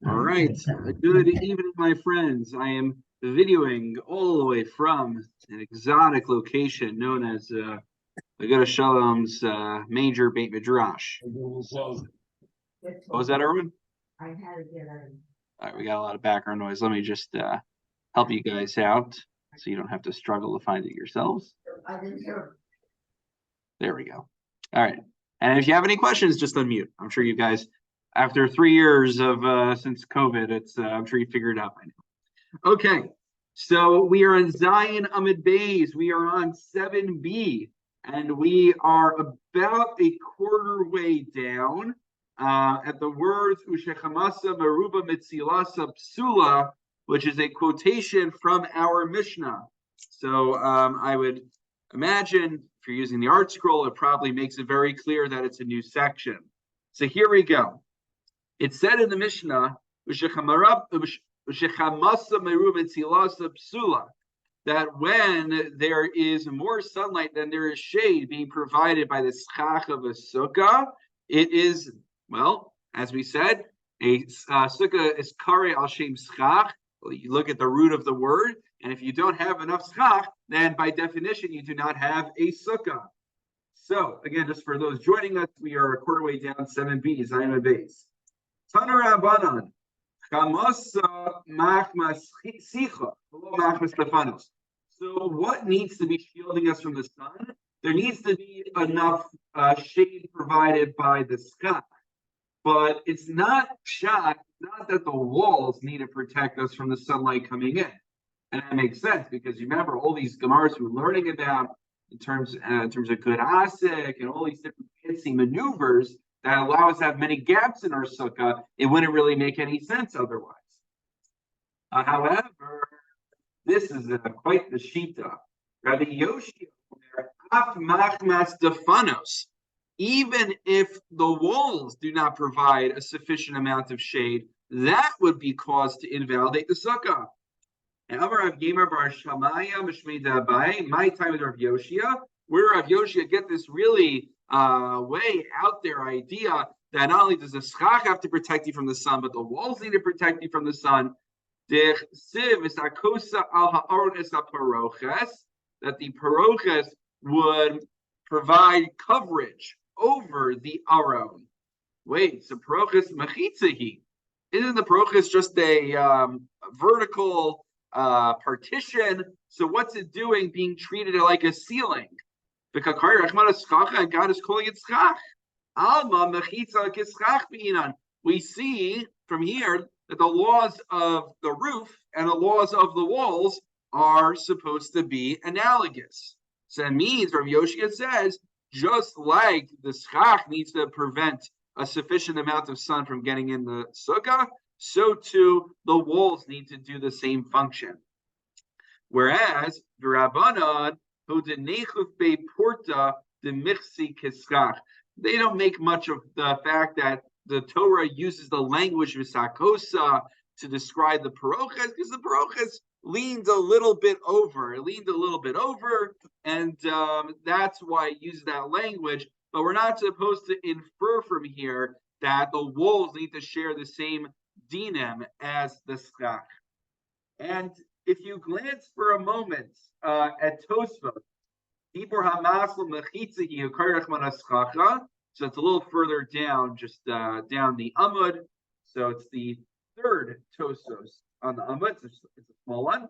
All right. Good evening, my friends. I am videoing all the way from an exotic location known as Agudah Shalom's major Beit Midrash. So, what was that, everyone? All right, we got a lot of background noise. Let me just help you guys out so you don't have to struggle to find it yourselves. There we go. All right. And if you have any questions, just unmute. I'm sure you guys, after 3 years of since COVID, I'm sure you figured it out by now. Okay. So we are on Zion Amid Bays. We are on 7B, and we are about a quarter way down at the words Ushechamasa Maruba Mitzilasa Psula, which is a quotation from our Mishnah. So I would imagine if you're using the art scroll, it probably makes it very clear that it's a new section. So here we go. It said in the Mishnah, that when there is more sunlight than there is shade being provided by the schach of a sukkah, it is, well, as we said, a sukkah is kare al shem schach. You look at the root of the word, and if you don't have enough schach, then by definition you do not have a sukkah. So again, just for those joining us, we are a quarter way down 7B, Zion base. Taner Rabbanan, chamasa machmas sicha, machmas stefanos. So what needs to be shielding us from the sun? There needs to be enough shade provided by the sky. But it's not shot, not that the walls need to protect us from the sunlight coming in. And that makes sense because you remember all these gemaras we're learning about in terms of good asik and all these different fancy maneuvers that allow us to have many gaps in our sukkah. It wouldn't really make any sense otherwise. However, this is quite the shita. Rabbi Yoshi, af machmas defanos. Even if the walls do not provide a sufficient amount of shade, that would be cause to invalidate the sukkah. And Amar Rav Yemer bar Shamaya Mishmei Dabai, my time with Rav Yoshia, where Rav Yoshia get this really way out there idea that not only does the schach have to protect you from the sun, but the walls need to protect you from the sun. That the paroches would provide coverage over the aron. Wait, so paroches mechitzahi. Isn't the paroches just a vertical partition? So what's it doing being treated like a ceiling? Because God is calling it schach. Alma mechitza kischach beinan. We see from here that the laws of the roof and the laws of the walls are supposed to be analogous. So that means, Rav Yoshia says, just like the schach needs to prevent a sufficient amount of sun from getting in the sukkah, so too the walls need to do the same function. Whereas the Rabbanan, who the nechuf be porta the michsi kischach, they don't make much of the fact that the Torah uses the language of sakosa to describe the paroches, because the paroches leaned a little bit over. It leaned a little bit over, and that's why it uses that language. But we're not supposed to infer from here that the walls need to share the same dinim as the schach. And if you glance for a moment at Tosfos, so it's a little further down, just down the Amud. So it's the third Tosfos on the Amud. It's a small one.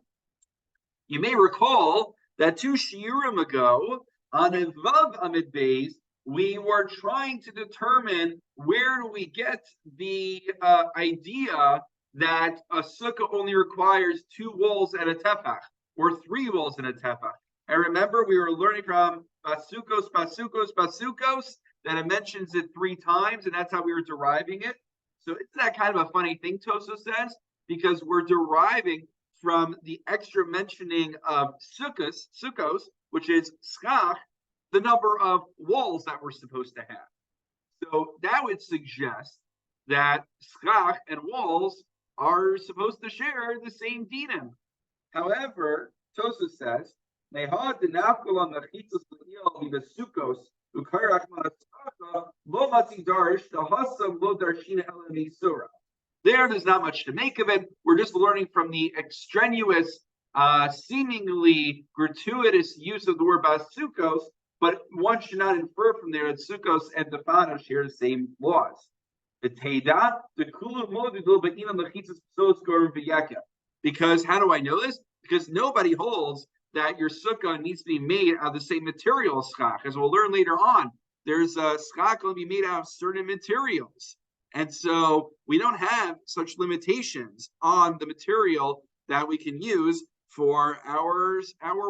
You may recall that 2 shiurim ago on a Vav Amid Beis, we were trying to determine where do we get the idea that a sukkah only requires 2 walls at a tefach, or 3 walls in a tefach. And remember, we were learning from Basukos, that it mentions it 3 times, and that's how we were deriving it. So isn't that kind of a funny thing, Toso says? Because we're deriving from the extra mentioning of sukkos, which is schach, the number of walls that we're supposed to have. So that would suggest that schach and walls are supposed to share the same dinim. However, Tosa says, There's not much to make of it. We're just learning from the extraneous, seemingly gratuitous use of the word basukos, but one should not infer from there that sukkos and tefano share the same laws. Because how do I know this? Because nobody holds that your sukkah needs to be made out of the same material as schach. As we'll learn later on, there's a schach going to be made out of certain materials. And so we don't have such limitations on the material that we can use for our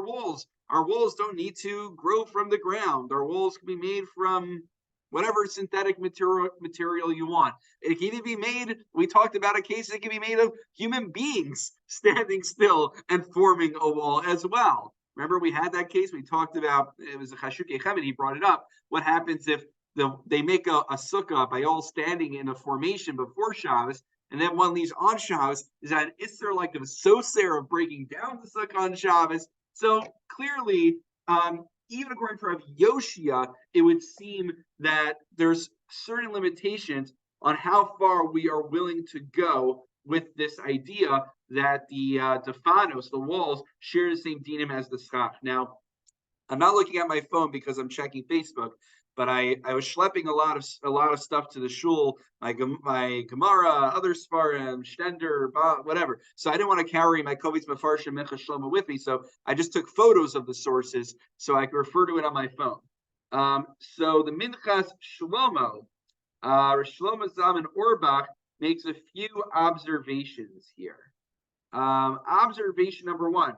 walls. Our walls don't need to grow from the ground. Our walls can be made from whatever synthetic material you want. It can even be made, we talked about a case, it can be made of human beings standing still and forming a wall as well. Remember, we had that case we talked about, it was a Chashuk Echem, he brought it up. What happens if they make a sukkah by all standing in a formation before Shabbos, and then one leaves on Shabbos? Is that an Isser like a soser of breaking down the sukkah on Shabbos? So clearly, even according to Rav Yoshia, it would seem that there's certain limitations on how far we are willing to go with this idea that the tefanos, the walls, share the same dinim as the schach. Now, I'm not looking at my phone because I'm checking Facebook, but I was schlepping a lot of stuff to the shul, my Gemara, other Sfarim, Stender, whatever. So I didn't want to carry my Kovitz Mefarshim Mincha Shlomo with me, so I just took photos of the sources so I could refer to it on my phone. So the Minchas Shlomo, Shlomo Zalman Auerbach makes a few observations here. Observation number one,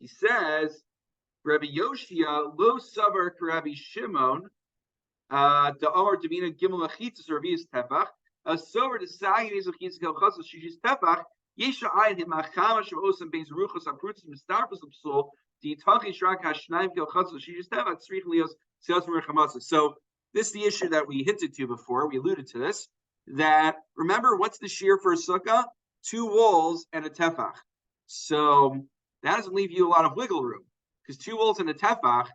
he says, Rabbi Yoshia lo savar Rabbi Shimon. The Omar Davina Gimel Achitzas Ravius Tefach. A sober the Sayin is Achitzas Kelchas Shishis Tefach. Yesha Ayin Him Achama Shavosam Beis Ruchos Aprutzim Mistarpus Psul. The Tachi Shrak Hashnaim Kelchas Shishis Tefach Tzrich Lios Seos Merchamas. So this is the issue that we hinted to before. We alluded to this. That remember, what's the shear for a sukkah? 2 walls and a tefach. So that doesn't leave you a lot of wiggle room, because 2 walls and a tefach.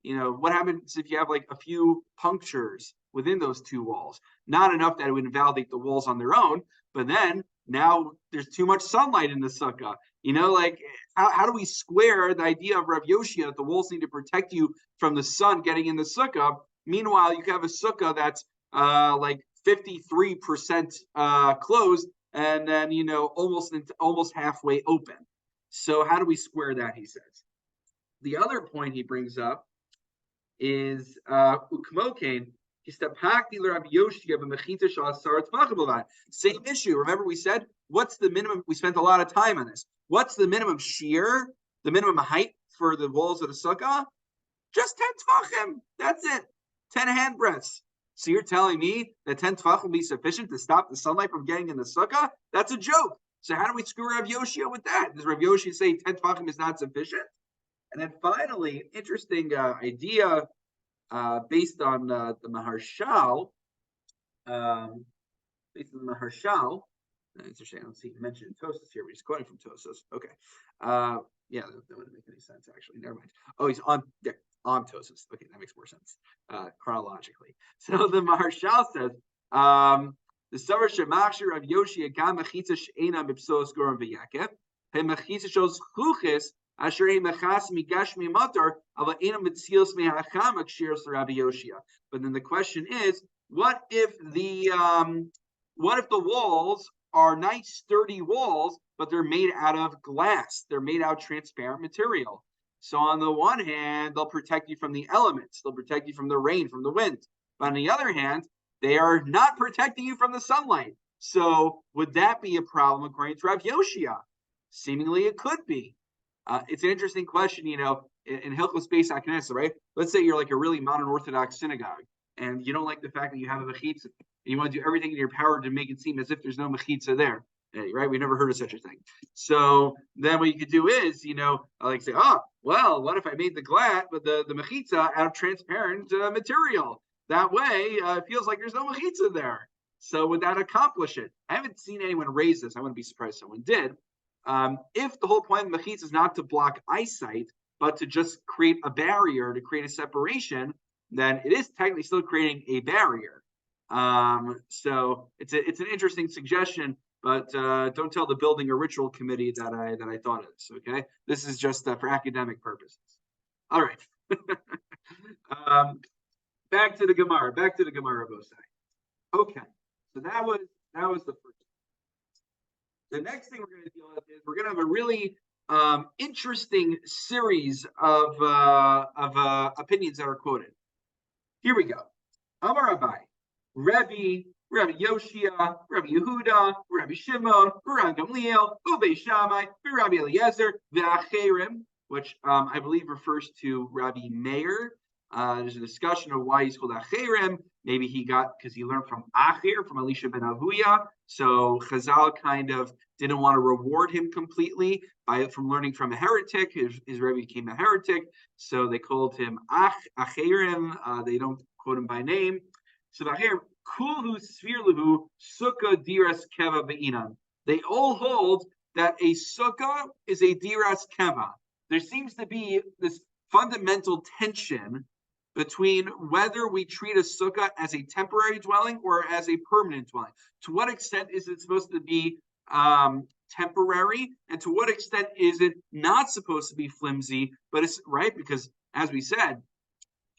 What happens if you have like a few punctures within those 2 walls? Not enough that it would invalidate the walls on their own, but then now there's too much sunlight in the sukkah. How do we square the idea of Rav Yoshia that the walls need to protect you from the sun getting in the sukkah? Meanwhile, you have a sukkah that's like 53% closed and then, almost halfway open. So how do we square that, he says? The other point he brings up is Ukmokain. Same issue. Remember, we said, what's the minimum? We spent a lot of time on this. What's the minimum shear, the minimum height for the walls of the sukkah? Just 10 tefachim. That's it. 10 handbreadths. So you're telling me that 10 tefachim will be sufficient to stop the sunlight from getting in the sukkah? That's a joke. So how do we screw Rav Yoshia with that? Does Rav Yoshia say 10 tefachim is not sufficient? And then finally, interesting idea based on the Maharshal. Interesting. I don't see you mentioned Tosas here. We're just quoting from Tosas. Okay. Yeah, that wouldn't make any sense, actually. Never mind. Oh, he's on Tosas. Okay, that makes more sense chronologically. So the Maharshal says, the Savar Shemachshir of Yoshia Gam Mechitza She'ena Bipsos Goram V'Yakev He Mechitza Shos Chuchis Asher He Mechas Migashmi Matar Ava Ena Mitzios Mehacham Akshir Rabbi Yoshia. But then the question is, what if the walls are nice, sturdy walls, but they're made out of glass? They're made out of transparent material. So on the one hand, they'll protect you from the elements. They'll protect you from the rain, from the wind. But on the other hand, they are not protecting you from the sunlight. So would that be a problem according to Rav Yoshia? Seemingly it could be. It's an interesting question, in Hilchos Beis HaKnesset, right? Let's say you're like a really modern Orthodox synagogue, and you don't like the fact that you have a mechitza, and you want to do everything in your power to make it seem as if there's no mechitza there, right? We never heard of such a thing. So then what you could do is, say, well, what if I made the mechitza out of transparent material? That way, it feels like there's no mechitza there. So would that accomplish it? I haven't seen anyone raise this. I wouldn't be surprised if someone did. If the whole point of mechitza is not to block eyesight, but to just create a barrier, to create a separation, then it is technically still creating a barrier. So it's an interesting suggestion, but don't tell the building or ritual committee that I thought of this. Okay, this is just for academic purposes. All right. Back to the Gemara. Bosai. Okay, so that was the first. The next thing we're going to deal with is we're going to have a really interesting series of opinions that are quoted. Here we go. Amar Abai, Rabbi Yoshia, Rabbi Yehuda, Rabbi Shimon, Rabbi Gamliel, Ube Shammai, Rabbi Eliezer, V'acherim, which I believe refers to Rabbi Meir. There's a discussion of why he's called Acherim. Maybe he got because he learned from Acher, from Elisha ben Avuya. So Chazal kind of didn't want to reward him completely from learning from a heretic. His Rebbe became a heretic, so they called him Acherim. They don't quote him by name. So Acherim, Kulhu Svirluhu Sukkah Diras Keva Be'inan. They all hold that a sukkah is a diras keva. There seems to be this fundamental tension between whether we treat a sukkah as a temporary dwelling or as a permanent dwelling. To what extent is it supposed to be temporary, and to what extent is it not supposed to be flimsy? But it's right, because as we said,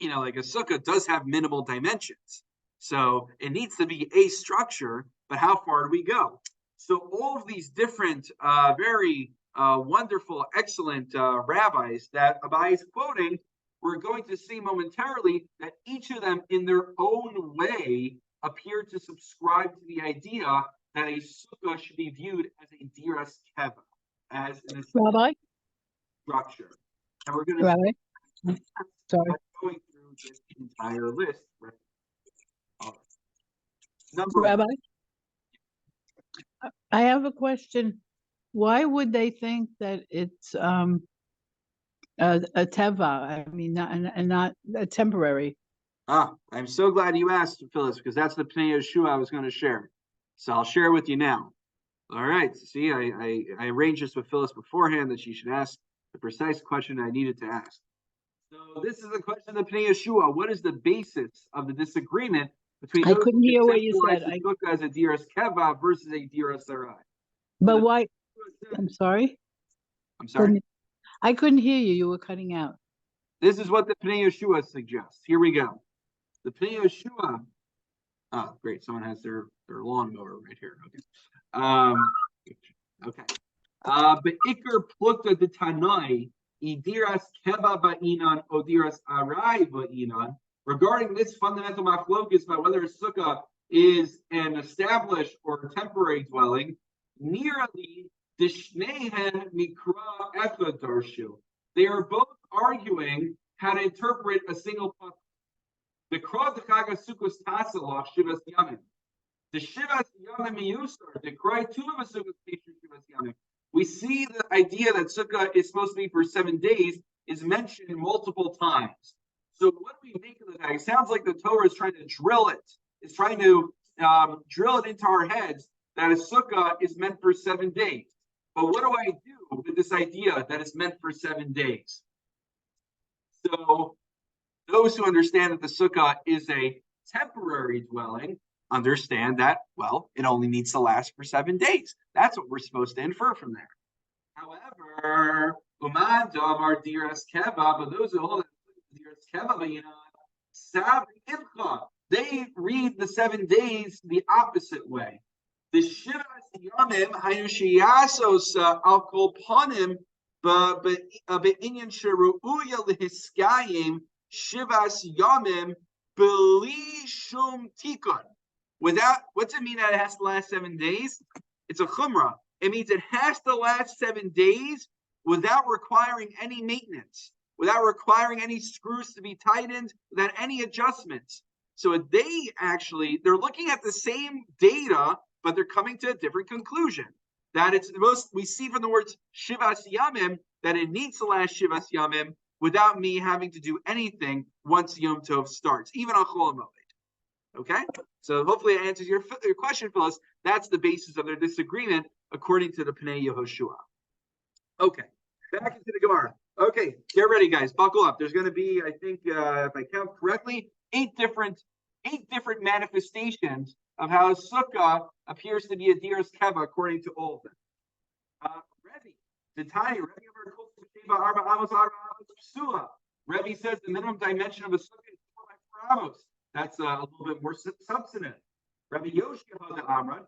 like a sukkah does have minimal dimensions, so it needs to be a structure. But how far do we go? So all of these different, very wonderful, excellent rabbis that Abai is quoting, we're going to see momentarily that each of them, in their own way, appear to subscribe to the idea that a sukkah should be viewed as a diras keva, as an structure. And we're going to start going through this entire list. Number Rabbi, I have a question. Why would they think that it's a teva? I mean, not a temporary. I'm so glad you asked, Phyllis, because that's the Pnei Yeshua I was going to share. So I'll share with you now. All right. See, I arranged this with Phyllis beforehand that she should ask the precise question I needed to ask. So this is the question of Pnei Yeshua. What is the basis of the disagreement between I couldn't hear what you said. Sukkah as a diras keva versus a diras sarai? But why? I'm sorry. I'm sorry. I couldn't hear you. You were cutting out. This is what the Pnei Yeshua suggests. Here we go. The Pnei Yeshua. Oh, great! Someone has their lawnmower right here. Okay. But Iker plukta de tanoi idiras keva ba'inan odiras arai ba'inan. Regarding this fundamental machlokus about whether a sukkah is an established or temporary dwelling, nearly dishnehen mikra echad darshu. They are both arguing how to interpret a single pasuk. The Krah de Chagas Sukkos Tasalach Shivas Yamim. The Shivas Yamim Miyusar. The Krah Tuva Sukkos Shivas Yamim. We see the idea that Sukkah is supposed to be for 7 days is mentioned multiple times. So what do we make of that? It sounds like the Torah is trying to drill it. It's trying to drill it into our heads that a Sukkah is meant for 7 days. But what do I do with this idea that it's meant for 7 days? So those who understand that the sukkah is a temporary dwelling understand that, well, it only needs to last for 7 days. That's what we're supposed to infer from there. However, Umad Damar Diras Keva, but those who hold Diras Keva, they read the 7 days the opposite way. The Shivas Yamim Hayushiyasos Al Kol Panim Be'inyan Sheru'uya Lehiskayim Shivas Yamim Beli Shum Tikun. Without, what's it mean that it has to last 7 days? It's a chumrah. It means it has to last 7 days without requiring any maintenance, without requiring any screws to be tightened, without any adjustments. So they're looking at the same data, but they're coming to a different conclusion. That it's the most, we see from the words Shivas Yamim, that it needs to last Shivas Yamim without me having to do anything once Yom Tov starts, even on Chol Hamoed. Okay? So hopefully it answers your question, Phyllis. That's the basis of their disagreement, according to the Pnei Yehoshua. Okay, back into the Gemara. Okay, get ready, guys. Buckle up. There's going to be, I think, if I count correctly, eight different 8 different manifestations of how a sukkah appears to be a diras keva according to all of them. Rebbe, the tiny Rebbe says the minimum dimension of a sukkah is 4 by 4 amos. That's a little bit more substantive. Rabbi Yoshia the Amran.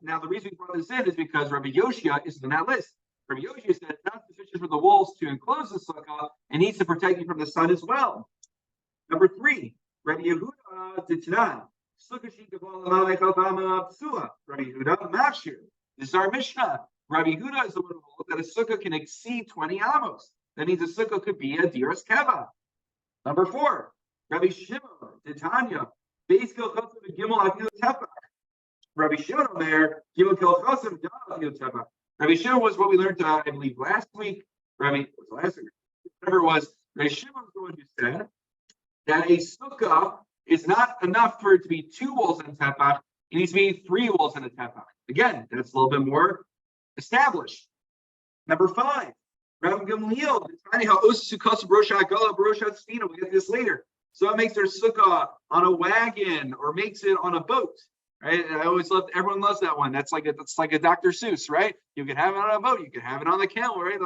Now the reason we brought this in is because Rabbi Yoshia is in that list. Rabbi Yoshia said it's not sufficient for the walls to enclose the sukkah; it needs to protect you from the sun as well. Number 3, Rabbi Yehuda did Tanan. Sukkah Rabbi Yehuda Mashir. This is our Mishnah. Rabbi Yehuda is the one who holds that a sukkah can exceed 20 amos. That means a sukkah could be a diras keva. Number 4, Rabbi Shimon did Tanya. Beis Kilchosim Gimel Afilu Tefach. Rabbi Shimon there Gimel Kilchosim Dal Afilu Tefach. Rabbi Shimon was what we learned, I believe, last week. Whatever it was, Rabbi Shimon was the one who said that a sukkah is not enough for it to be 2 walls in a tefach. It needs to be 3 walls in a tefach. Again, that's a little bit more established. Number 5, Rabbi Gamliel, we'll get this later. So it makes their sukkah on a wagon or makes it on a boat, right? I always love, everyone loves that one. That's like a Dr. Seuss, right? You can have it on a boat, you can have it on the camel, right?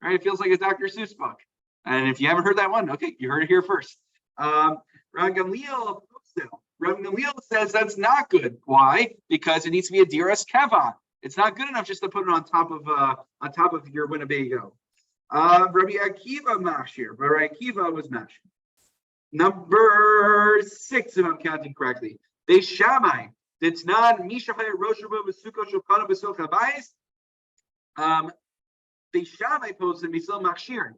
Right? It feels like a Dr. Seuss book. And if you haven't heard that one, okay, you heard it here first. Rabbi Gamliel says that's not good. Why? Because it needs to be a diras keva. It's not good enough just to put it on top of your Winnebago. Rabbi Akiva mashir, but Rabbi Akiva was mashir. Number 6, if I'm counting correctly, Beis Shammai. It's not Mishachay Roshava V'Sukkah Shulchana B'Silcha Bayis. Beis Shammai posted Misil Machshir.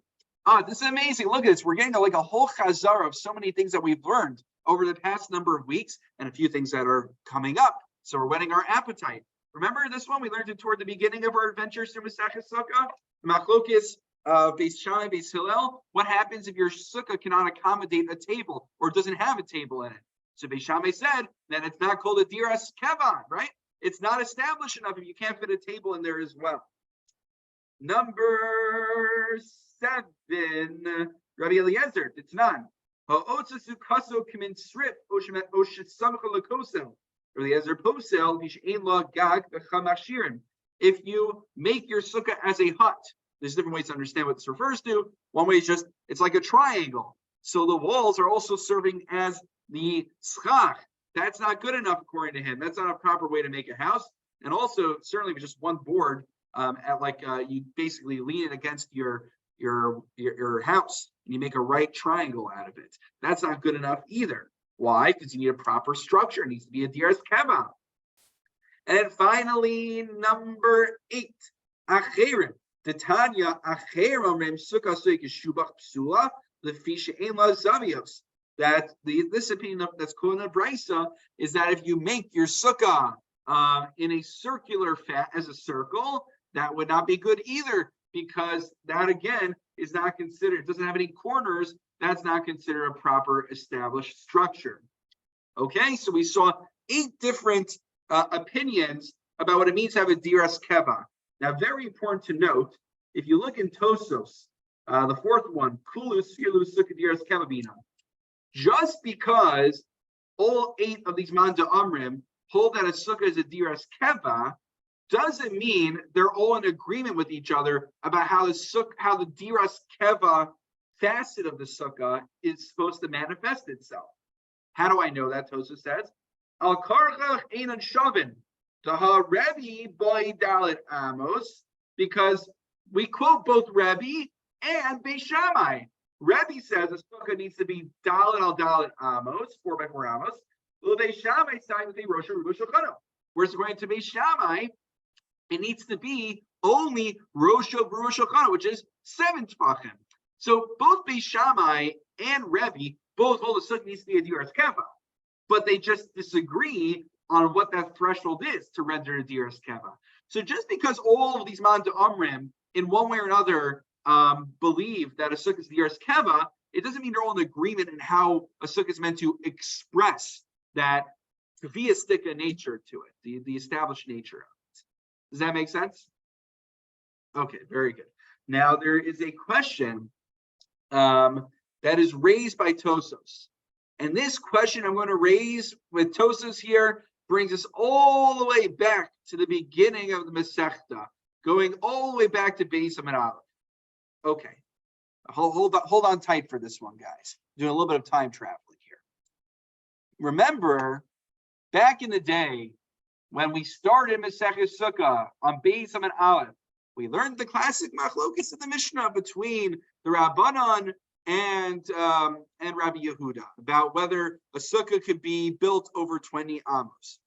This is amazing. Look at this. We're getting like a whole chazar of so many things that we've learned over the past number of weeks, and a few things that are coming up. So we're whetting our appetite. Remember this one? We learned it toward the beginning of our adventures through Masechah Sukkah. Machlokes Beis Shammai, Beis Hillel. What happens if your sukkah cannot accommodate a table or doesn't have a table in it? So Beis Shammai said that it's not called a diras keva, right? It's not established enough if you can't fit a table in there as well. Number 7, Rabbi Eliezer, it's none. If you make your sukkah as a hut, there's different ways to understand what this refers to. One way is just, it's like a triangle. So the walls are also serving as the schach. That's not good enough according to him. That's not a proper way to make a house. And also, certainly with just one board, you basically lean it against your house and you make a right triangle out of it. That's not good enough either. Why? Because you need a proper structure. It needs to be a diras keva. And then finally, number 8, acherim. The Tanya acherim rem sukkah shubach psula lefisha ein la zavios. That this opinion that's called in Brisa is that if you make your sukkah in a circular as a circle, that would not be good either, because that again is not considered, it doesn't have any corners, that's not considered a proper established structure. Okay, so we saw 8 different opinions about what it means to have a diras keva. Now, very important to note, if you look in Tosos, the 4th one, kulu sfilu sukkah diras keva bina. Just because all 8 of these man da'amrim hold that a sukkah is a diras keva, doesn't mean they're all in agreement with each other about how the diras keva facet of the sukkah is supposed to manifest itself. How do I know that? Tosa says, Al karchach einan shavin daha Rebbe boy dalit amos, because we quote both Rebbe and Beis Shammai. Rebbe says a sukkah needs to be dalit al dalit amos, 4 by 4 amos. Well, Beis Shammai side with a rosha ruba shulchano. Whereas according to Beis Shammai, it needs to be only rosha ruba shulchano, which is 7 tefachim. So both Beis Shammai and Rebbe both hold the sukkah needs to be a diras keva, but they just disagree on what that threshold is to render a diras keva. So just because all of these man da'amrim in one way or another believe that a sukkah is diras keva, it doesn't mean they're all in agreement in how a sukkah is meant to express that kaviistika nature to it, the established nature of it. Does that make sense? Okay, very good. Now there is a question that is raised by Tosos. And this question I'm going to raise with Tosas here brings us all the way back to the beginning of the Masechta, going all the way back to Beis Amid Aleph. Okay, hold on tight for this one, guys. Doing a little bit of time traveling here. Remember, back in the day, when we started Masechet Sukkah on Beis Amid Aleph, we learned the classic machlokes in the Mishnah between the Rabbanon and Rabbi Yehuda about whether a sukkah could be built over 20 amos.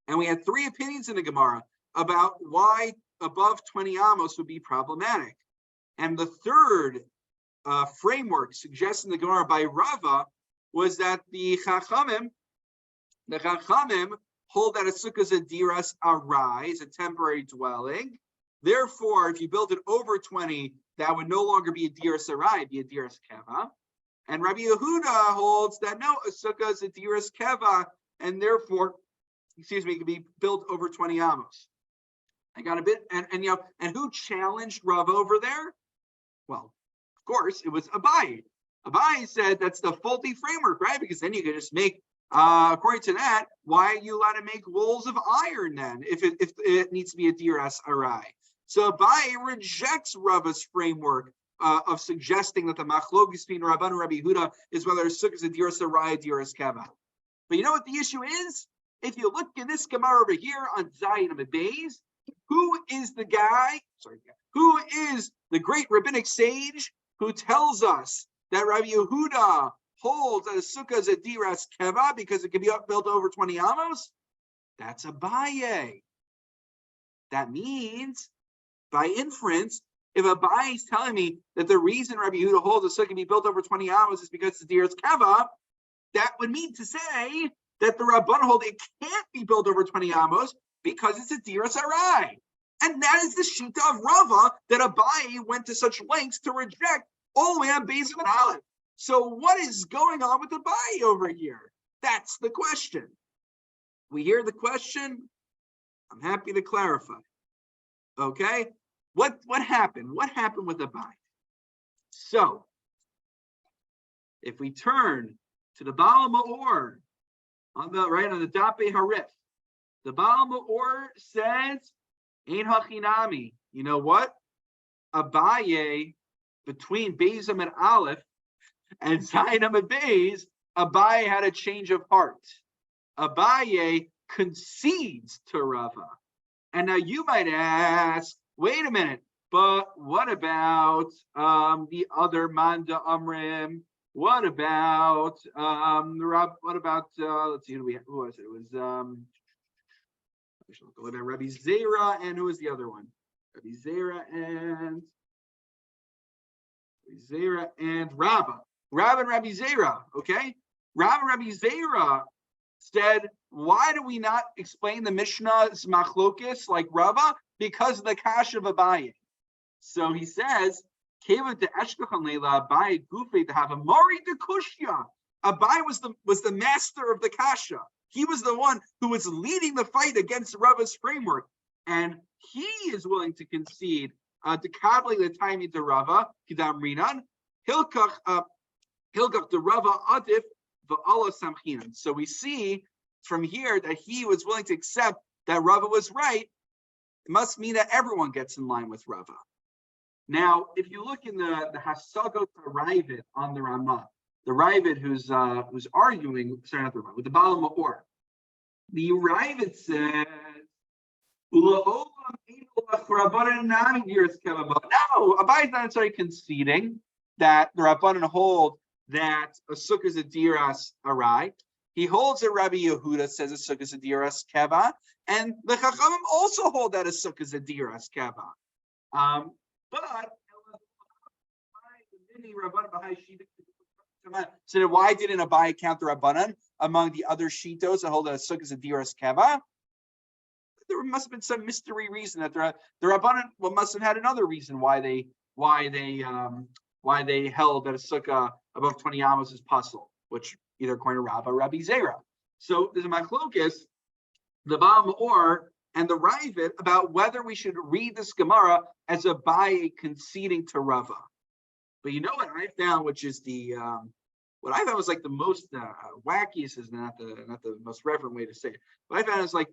And we had three opinions in the Gemara about why above 20 amos would be problematic. And the third framework suggested in the Gemara by Rava was that the Chachamim hold that a sukkah is a diras arai, is a temporary dwelling. Therefore, if you build it over 20, that would no longer be a diras arai, be a diras keva. And Rabbi Yehuda holds that no, a sukkah is a diras keva, and therefore, it can be built over 20 amos. I got a bit, and who challenged Rav over there? Well, of course, it was Abai. Abai said that's the faulty framework, right? Because then you can just make, according to that, why are you allowed to make walls of iron then, if it needs to be a diras arai? So Abai rejects Rava's framework of suggesting that the machlokes between Rabban and Rabbi Yehuda is whether a sukkah is a diras arai, diras keva. But you know what the issue is? If you look at this Gemara over here on Zayin Amid Beis, who is the great rabbinic sage who tells us that Rabbi Yehuda holds that a sukkah is a diras keva because it can be built over 20 amos? That's Abaye. That means, by inference, if Abaye is telling me that the reason Rabbi Yehuda holds a sukkah can be built over 20 amos is because it's a diras keva, that would mean to say that the Rabban hold it can't be built over 20 amos because it's a diras arai. And that is the shita of Rava that Abaye went to such lengths to reject all the way on Beis Amid Aleph. So what is going on with Abaye over here? That's the question. We hear the question. I'm happy to clarify. Okay? What happened? What happened with Abaye? So, if we turn to the Baal Ma'or, on the Dape Harif, the Baal Ma'or says, Ein hachinami. You know what? Abaye, between Beis Amid Aleph and Zayin Amid Beis, Abaye had a change of heart. Abaye concedes to Rava. And now you might ask, wait a minute, but what about the other Manda Amrim? What about let's see, who was it? It was Rabbi Zera, and who was the other one? Rabbi Zera and Rabba. Rabba and Rabbi Zera, okay? Rabba and Rabbi Zera said, why do we not explain the Mishnah's machlokes like Rabba? Because of the kash of Abaye. So he says, Abaye was the master of the kasha. He was the one who was leading the fight against Rava's framework, and he is willing to concede to kabli the time into Rava kidam rinan hilkach the Rava adif v'ala samchinan. So we see from here that he was willing to accept that Rava was right. It must mean that everyone gets in line with Rava. Now, if you look in the Hasagot Ravid on the Ramah, the Ravid who's arguing, sorry, not the Ravid, with the Baal Ma'or, the Ravid says, no, Abaye is not necessarily conceding that the Rabbanan hold that a sukkah is a diras arai. He holds that Rabbi Yehuda says a sukkah is a diras keva, and the Chachamim also hold that a sukkah is a diras keva. So why didn't Abaye count the Rabbanan among the other shitos that hold that a sukkah is a diras keva? There must have been some mystery reason that the Rabbanan must have had another reason why they held that a sukkah above 20 amos is puzzle, which either according to Rava or Rabbi Zera. So there's a machlokes, the Baal Ma'or and the Ravid about whether we should read this Gemara as Abaye conceding to Rava. But you know what I found, which is the what I found was like the most wackiest is not the most reverent way to say it. What I found is like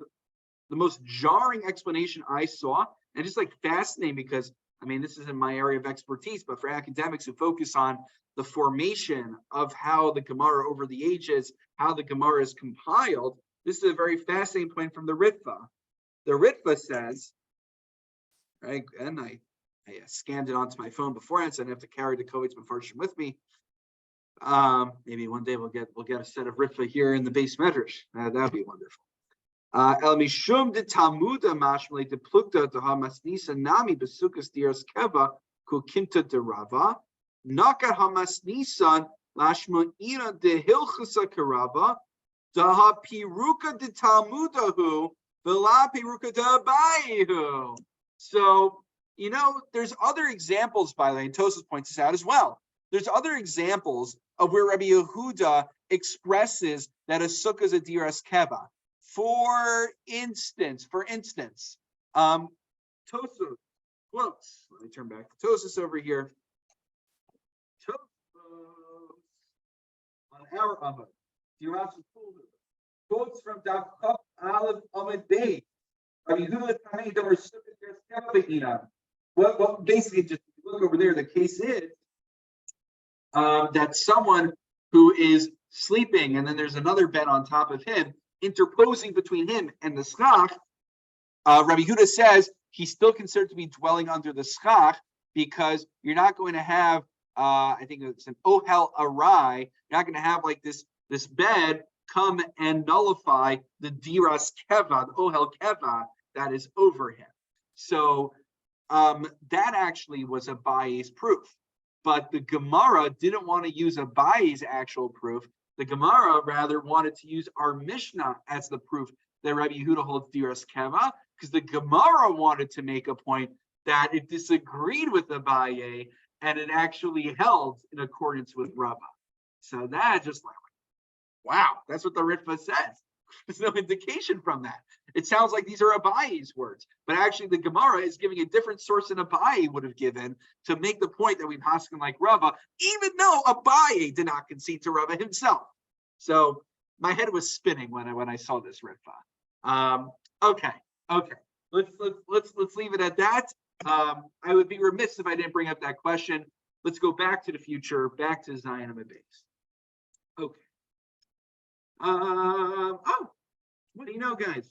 the most jarring explanation I saw, and just like fascinating because I mean this isn't my area of expertise, but for academics who focus on the formation of how the Gemara over the ages, how the Gemara is compiled, this is a very fascinating point from the Ritva. The Ritva says, right, and I scanned it onto my phone beforehand, so I didn't have to carry the Kovetz Mefarshim with me. Maybe one day we'll get a set of Ritva here in the base medrash. That'd be wonderful. El mishum de Talmuda mashmele de plukta de hamasnisa nami besukas diras keva kukinta de Rava nakat hamasnisan lashma ina de hilchasa karava daha piruka de Talmudahu vela piruka de Abayehu. So there's other examples, by the way, and Tosfos points this out as well. There's other examples of where Rabbi Yehuda expresses that a sukkah is a diras keva. For instance, Tosfos quotes. Let me turn back to Tosfos over here. Tosfos on our Amud. Quotes from Daf Kaf Aleph Amud Beit. Rabbi Yehuda Tamei Davar Sukkah diras keva b'inam. Well, basically, just look over there. The case is that someone who is sleeping, and then there's another bed on top of him, interposing between him and the schach. Rabbi Yehuda says he's still considered to be dwelling under the schach because you're not going to have, I think it's an ohel arai. You're not going to have like this bed come and nullify the diras keva, the ohel keva that is over him. So that actually was Abaye's proof. But the Gemara didn't want to use Abaye's actual proof. The Gemara rather wanted to use our Mishnah as the proof that Rabbi Yehuda holds diras keva, because the Gemara wanted to make a point that it disagreed with Abaye and it actually held in accordance with Rava. So that just like, wow, that's what the Ritva says. There's no indication from that. It sounds like these are Abaye's words, but actually the Gemara is giving a different source than Abaye would have given to make the point that we paskin like Rava, even though Abaye did not concede to Rava himself. So my head was spinning when I saw this Ritva. Okay. Let's leave it at that. I would be remiss if I didn't bring up that question. Let's go back to the future, back to Zion Amud Beis. Okay. What do you know, guys?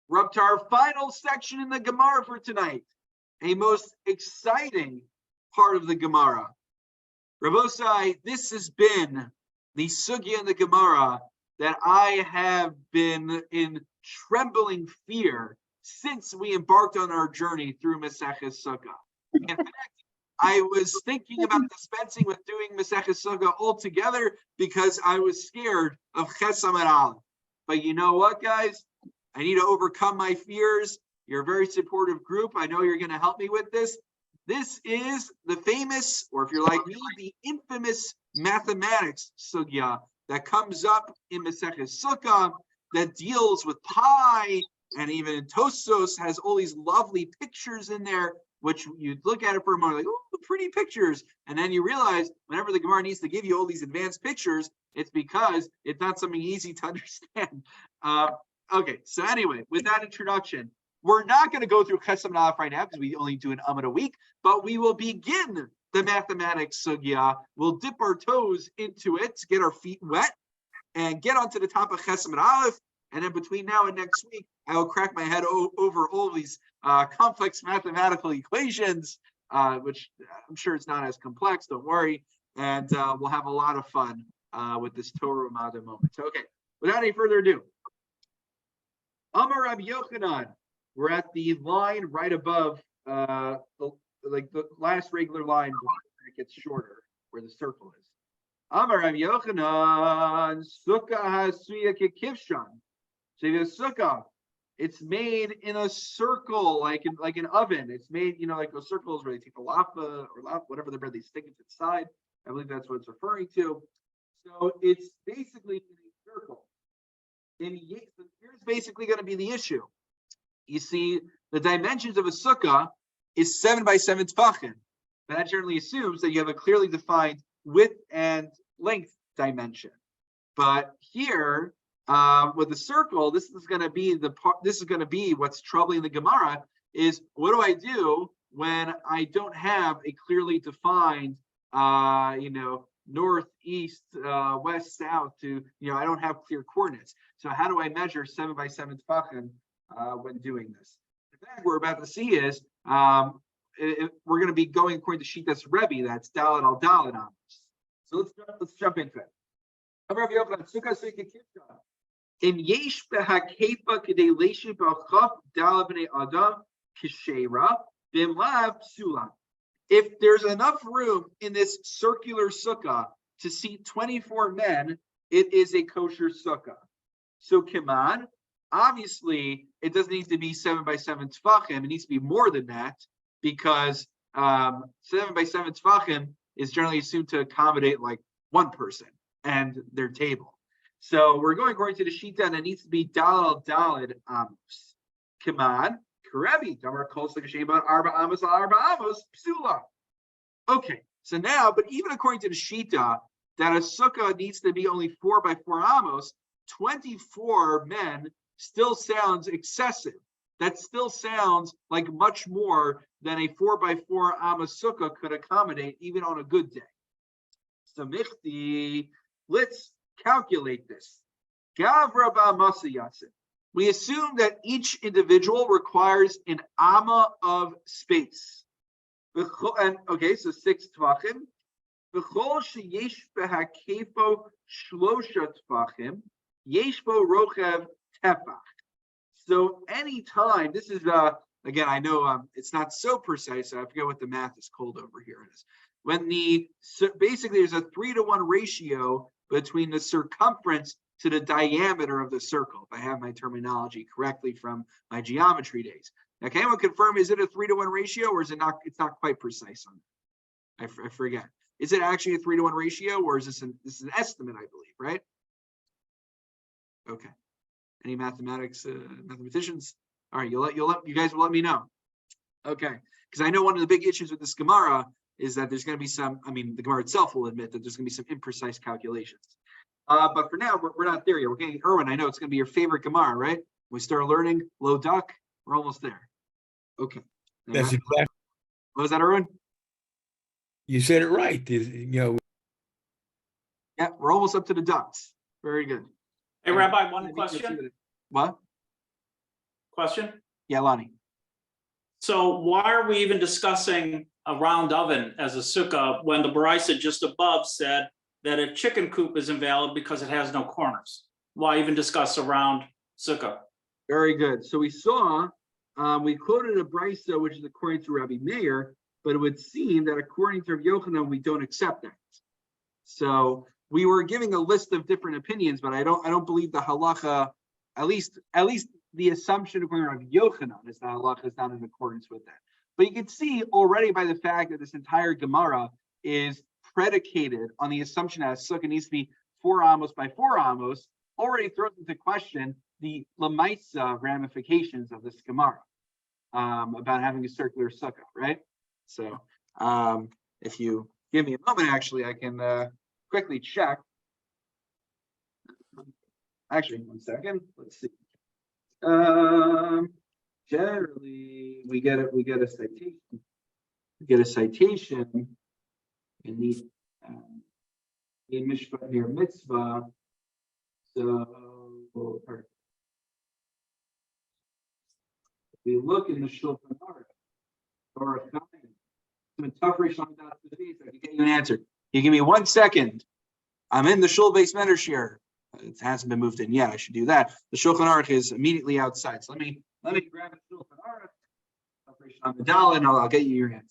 We're up to our final section in the Gemara for tonight. A most exciting part of the Gemara. Rabosai, this has been the sugya in the Gemara that I have been in trembling fear since we embarked on our journey through Maseches Sukkah. In fact, I was thinking about dispensing with doing Maseches Sukkah altogether because I was scared of Ches Amud Aleph. But you know what, guys? I need to overcome my fears. You're a very supportive group. I know you're going to help me with this. This is the famous, or if you're like me, the infamous mathematics sugya that comes up in Maseches Sukkah that deals with pi, and even Tosfos has all these lovely pictures in there, which you look at it for a moment like, oh, pretty pictures. And then you realize whenever the Gemara needs to give you all these advanced pictures, it's because it's not something easy to understand. Okay, so anyway, with that introduction, we're not going to go through Ches Amud Aleph right now because we only do an Amud a week, but we will begin the mathematics sugya. We'll dip our toes into it to get our feet wet and get onto the top of Ches Amud Aleph. And then between now and next week, I will crack my head over all these complex mathematical equations, which I'm sure it's not as complex, don't worry. And we'll have a lot of fun with this Torah Umada moment. So, okay, without any further ado, Amar Rabbi Yochanan, we're at the line right above the last regular line before it gets shorter, where the circle is. Amar Rabbi Yochanan, Sukkah hasuya kekivshan. So the sukkah, it's made in a circle, like an oven. It's made, like those circles where they take the laffa or whatever the bread, they stick it to the side. I believe that's what it's referring to. So it's basically in a circle. And here's basically going to be the issue. You see, the dimensions of a sukkah is 7 by 7 tefachim. That generally assumes that you have a clearly defined width and length dimension. But here, with the circle, this is going to be what's troubling the Gemara. Is what do I do when I don't have a clearly defined, north, east, west, south to, I don't have clear coordinates. So how do I measure 7 by 7 tefachim when doing this? In fact, what we're about to see is we're going to be going according to Shitas Rebbe. That's Dalet al Dalet Amos. So let's jump into it. In yesh behakefa kedei leishin b'achaf dala b'nei adam kishera b'imlav psula. If there's enough room in this circular sukkah to seat 24 men, it is a kosher sukkah. So kiman, obviously, it doesn't need to be 7 by 7 tefachim. It needs to be more than that because 7 by 7 tefachim is generally assumed to accommodate like one person and their table. So we're going according to the shita, and it needs to be dalal dalid amos. Kiman, karebi, damar kol sekasheba arba amos psula. Okay, so now, but even according to the shita, that a sukkah needs to be only 4 by 4 amos, 24 men still sounds excessive. That still sounds like much more than a 4 by 4 amos sukkah could accommodate even on a good day. So michti, let's calculate this. We assume that each individual requires an amma of space. And okay, so 6 tvachim. V'chol sheyesh behakefo shlosha tvachim, yesh bo rochev tefach. So anytime, this is again, I know it's not so precise. I forget what the math is called over here. It is when basically there's a 3-to-1 ratio between the circumference to the diameter of the circle, if I have my terminology correctly from my geometry days. Now, can anyone confirm, is it a 3-to-1 ratio, or is it not? It's not quite precise on that. I forget. Is it actually a 3-to-1 ratio, or is this an estimate, I believe, right? Okay. Any mathematicians? All right, you guys will let me know. Okay, because I know one of the big issues with this Gemara is that there's going to be some, the Gemara itself will admit that there's going to be some imprecise calculations. But for now, we're not there yet. We're getting, Erwin, I know it's going to be your favorite Gemara, right? We start learning low duck, we're almost there. Okay. That's exactly. What was that, Erwin? You said it right. Yeah, we're almost up to the ducks. Very good. Hey, Rabbi, one question. What? Question? Yeah, Lonnie. So why are we even discussing a round oven as a sukkah when the Baraisa just above said that a chicken coop is invalid because it has no corners? Why even discuss a round sukkah? Very good. So we saw, we quoted a Baraisa, which is according to Rabbi Meir, but it would seem that according to Rabbi Yochanan, we don't accept that. So we were giving a list of different opinions, but I don't believe the halacha, at least the assumption according to Rabbi Yochanan is that halacha is not in accordance with that. But you can see already by the fact that this entire Gemara is predicated on the assumption that a sukkah needs to be 4 amos by 4 amos, already throws into question the lamaisa ramifications of this Gemara about having a circular sukkah, right? So if you give me a moment, actually, I can quickly check. Actually, 1 second. Let's see. Generally, we get a citation. We get a citation in the mishpah near mitzvah. So if we look in the Shulchan Aruch or a tough I can get you an answer. You give me 1 second. I'm in the Shul base mentorship. It hasn't been moved in yet. I should do that. The Shulchan Aruch is immediately outside. So let me grab the Shulchan Aruch, operation on the Dalet, and I'll get you your answer.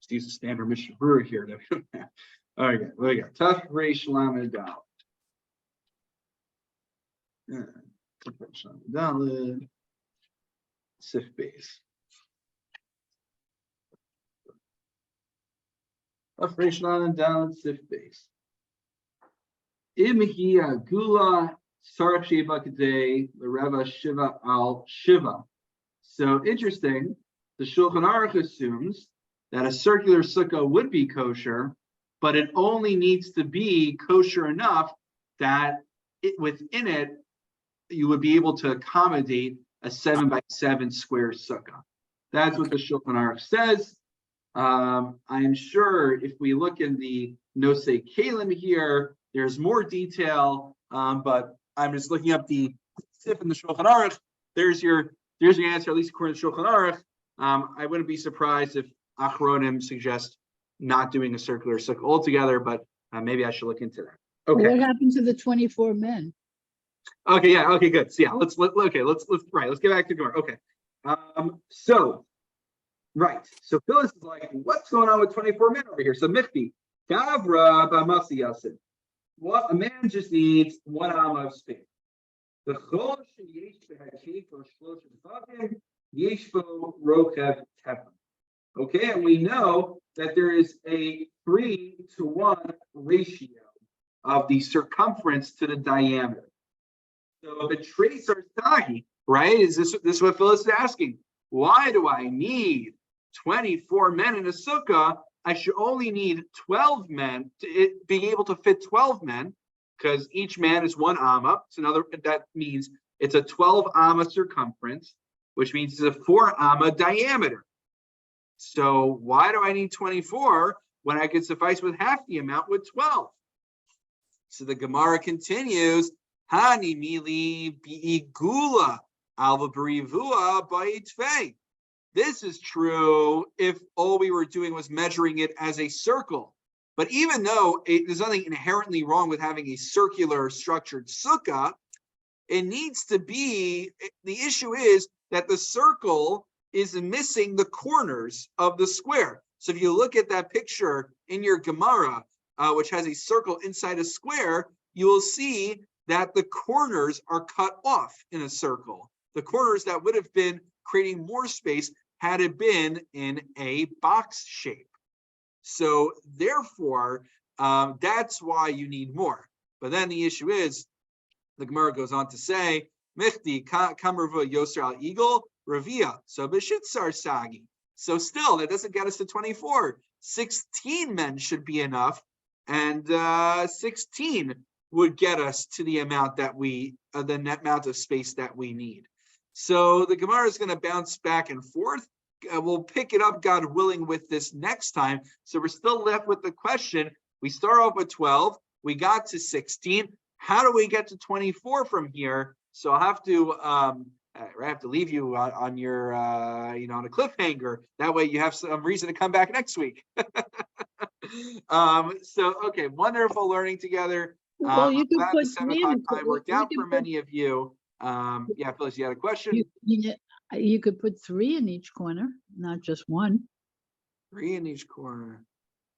Just use a standard Mishnah Brewer here. All right, there we go. Tough Reish Lamed Dalet. Dalet. Sif base. Tough Reish Lamed Dalet. Sif base. Imhi Gula Sarach Sheva Kadei Reva Shiva Al Shiva. So interesting. The Shulchan Aruch assumes that a circular sukkah would be kosher, but it only needs to be kosher enough that within it you would be able to accommodate a 7x7 square sukkah. That's what the Shulchan Aruch says. I'm sure if we look in the Nosei Kalim here, there's more detail, but I'm just looking up the tip in the Shulchan Aruch. There's your answer, at least according to Shulchan Aruch. I wouldn't be surprised if Achronim suggest not doing a circular sukkah altogether, but maybe I should look into that. Okay. What happened to the 24 men? Okay, yeah, okay, good. So yeah, let's get back to Gemara. Okay. So Phyllis is like, what's going on with 24 men over here? So Michti, Gavra Bamasi Yasin. What a man just needs 1 amma of space. The Chol Yeshbo Rokev Tefa. Okay, and we know that there is a 3-to-1 ratio of the circumference to the diameter. So the trace are Sahi, right? Is this what Phyllis is asking? Why do I need 24 men in a sukkah? I should only need 12 men to being able to fit 12 men, because each man is 1 amma. So that means it's a 12 amma circumference, which means it's a 4 amma diameter. So why do I need 24 when I could suffice with half the amount with 12? So the Gemara continues, Hani mili bi'igula alva berivua ba'itfei. This is true if all we were doing was measuring it as a circle. But even though there's nothing inherently wrong with having a circular structured sukkah, it needs to be, the issue is that the circle is missing the corners of the square. So if you look at that picture in your Gemara, which has a circle inside a square, you will see that the corners are cut off in a circle. The corners that would have been creating more space had it been in a box shape. So therefore, that's why you need more. But then the issue is, the Gemara goes on to say, Michti kamerva yoser al eagle ravia. So b'shitsar sagi. So still, that doesn't get us to 24. 16 men should be enough, and 16 would get us to the amount that the net amount of space that we need. So the Gemara is going to bounce back and forth. We'll pick it up, God willing, with this next time. So we're still left with the question. We start off with 12. We got to 16. How do we get to 24 from here? So I'll have to leave you on your, on a cliffhanger. That way you have some reason to come back next week. Okay, wonderful learning together. Well, you could put 7 three o'clock in, time worked out for many of you. Yeah, Phyllis, you had a question? you could put 3 in each corner, not just 1. 3 in each corner.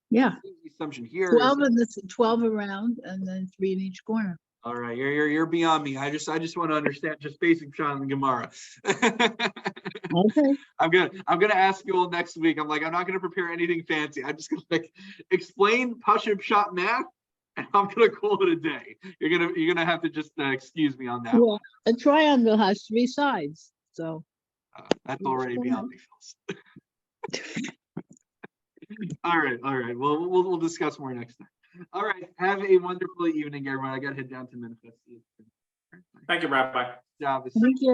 Yeah. The assumption here 12 is, in this, 12 around, and then 3 in each corner. all right, you're beyond me. I just want to understand just basic Pshat and Gemara. Okay. I'm gonna ask you all next week. I'm not gonna prepare anything fancy. I'm just gonna explain Pashut Pshat math, and I'm gonna call it a day. You're gonna have to just excuse me on that. Well, a triangle has 3 sides, so. That's already beyond me, Phyllis. All right. Well, we'll discuss more next time. All right. Have a wonderful evening, everyone. I got to head down to Memphis. Thank you, Rabbi. Job is Thank you.